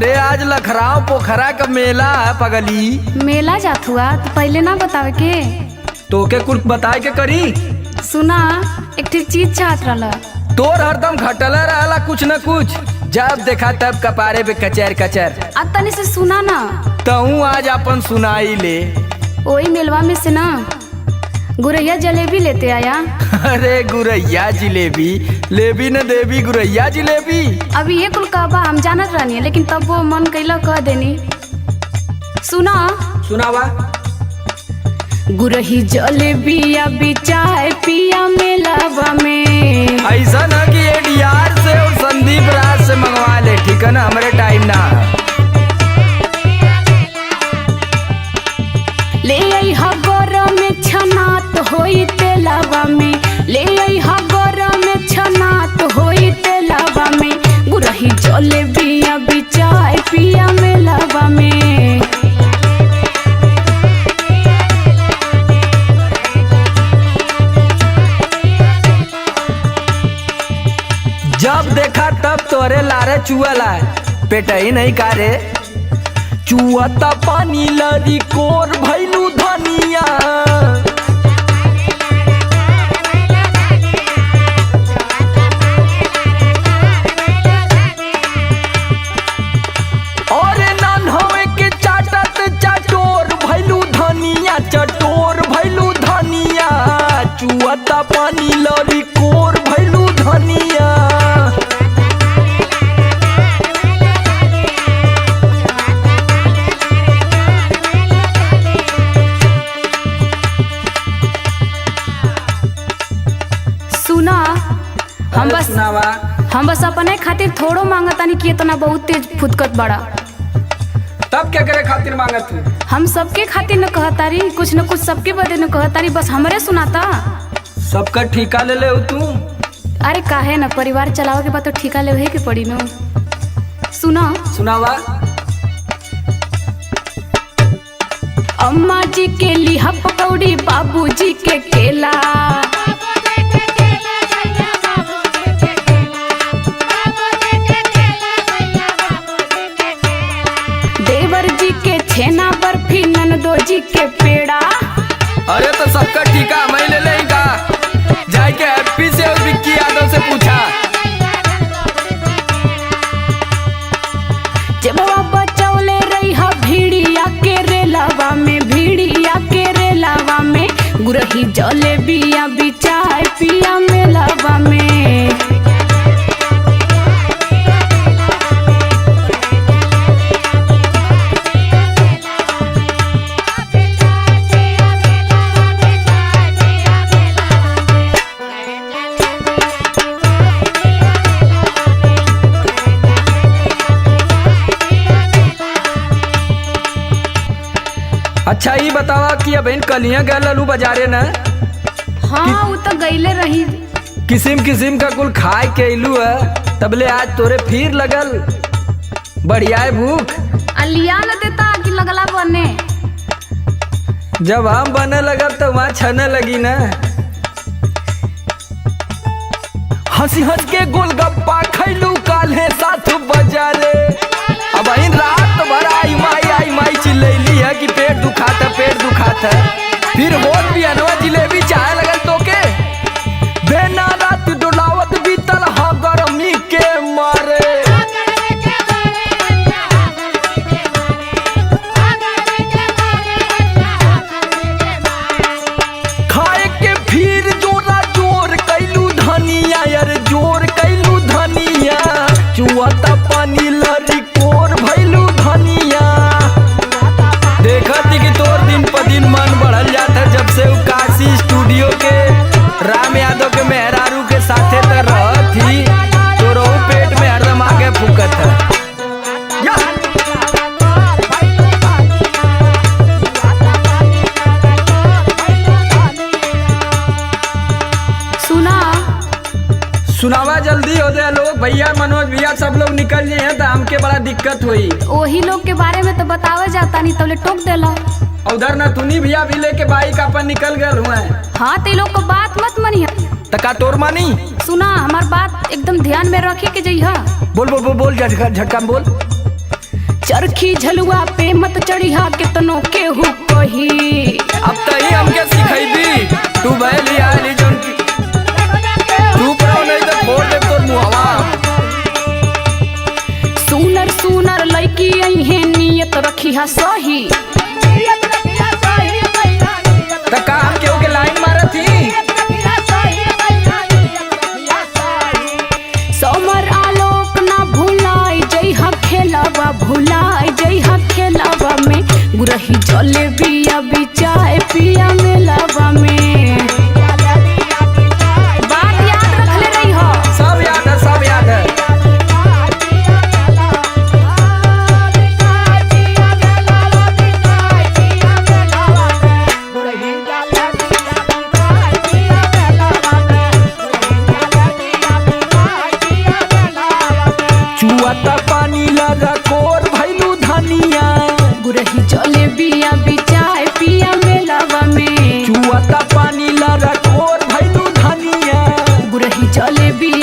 अरे आज लखराव पोखरा का मेला है पगली। मेला जात हुआ तो पहले ना बतावे के। तोके कुछ बताए के करी। सुना एक ठीक चीज चाहत रहा। तोर हरदम घटल रहला कुछ न कुछ, जब देखा तब कपारे पे कचर कचर। अब तनी से सुना ना। तू आज अपन सुनाई ले। वही मेलवा में से ना गुरैया जलेबी लेते आया। अरे गुरैया जिलेबी लेबी न देवी, गुरैया जिलेबी। अभी ये कुल कहबा हम जानत रहनी है, लेकिन तब वो मन कैला कह देनी। सुना सुनावा। गुरही जलेबी अभी चाय पिया मेलावा में। ऐसा न कि एडीआर से और संदीप राज से मंगवा ले, ठीक है ना, हमारे टाइम ना। ले आई हा गरम में छनात होई तेलावा में। ले आई हा गरम में छनात होई तेलावा में। गुरही जलेबी अभी चाय पिया मेलावा में। जब देखा तब तोरे लारे चुअला, पेट ही नहीं कारे। चुअता पानी लरी कोर भैलू धनिया। और नन होवे के चाटत चटोर भैलू धनिया, चटोर भैलू धनिया। चुअता पानी लरी कोर भैलू धनिया। हम बस अपने खातिर थोड़ो मांगतानी कि इतना बहुत तेज फुदकत बड़ा। तब क्या करे खातिर मांगत तू? हम सबके खातिर न कहतारी, कुछ न कुछ सबके बदे न कहतारी, बस हमरे सुनाता। सबका ठिका ले ले तू। अरे काहे न, परिवार चलावे के बाद तो ठिका ले के पड़ी न। सुना सुनावा। अम्मा जी के लिहा पकौड़ी, बाबू जी के केला। छेना बर्फी ननदो जी के पेड़ा। अरे तो सबका ठीका मैं ले लेगा। जाए के हैप्पी से और विक्की यादव से पूछा। जब बाबा चौले रही हा भीड़िया के रेलावा में, भीड़िया के रेलावा में। गुरही जलेबिया भी चाय पिया मेलावा में। अच्छा ये बतावा कि अब इन कलियां गए ललू बाजारे न? हाँ वो तो गईले रही। किसिम किसिम का कुल खाए के इलू है, तबले आज तोरे फिर लगल बढ़िया है भूख। अलिया न देता कि लगला बने। जब हम बने लगल तो वहाँ छने लगी न। हंसी हंस के गोलगप्पा खैलू काले 7 बजारे। अब इन रात भर आई माई चिल्लैली है कि पेट दुखाता पेट दुखाता। फिर होत भी अनवा जिलेबी चाहे लगल तो के बेना रात डोलावत बीतल हा गरमी के मारे। खाए के फिर जोरा जोर कैलू धनिया, यार जोर कैलू धनिया। चुआता पानी लरी कोर भैलू धनिया। देखा थी कि तोर दिन पर दिन मन बढ़ल जाता जब से वो काशी स्टूडियो के राम यादव के मेहरारू के साथे तर रहत थी। तो रो पेट में हरदम आगे फूकत है। सुना सुनावा जल्दी हो जाए लोग, भैया मनोज भैया सब लोग निकल जाए हैं तो हमके बड़ा दिक्कत हुई। वही लोग के बारे में तो बतावा जाता नहीं, तबले टोक देला। उधर न तुनी भैया भी लेके बाइक अपन निकल गए हुए। हाँ ते लोग को बात मत मनिया। तका तोर मानी। सुना हमार बात एकदम ध्यान में रखे के जइहा। बोल बोल बोल बोल झटका में बोल। चरखी झलुआ पे मत चढ़िया कितनो केहू कही। अब तो ही हमके सिखैबी तू बैली आली जोन की चुप रहो नहीं तो फोड़ दे तोर मुहवा। सुनर सुनर लड़की अइहे नियत रखिया सही। तो का हम केहू के लाइन मारत ही। समर आलोक ना भुलाई जइहा खेलावा भुलाई जइहा खेलावा में गुरही जले बिया बिचाए पिया मेलावा में। बात याद रखले रही हो। सब याद है सब याद है। चुआता पानी लगा कोर भैलू धनिया गुरही जले बिया बिचाए पिया मेलावा में। चुआता पानी लगा कोर भैलू धनिया गुरही जले बिया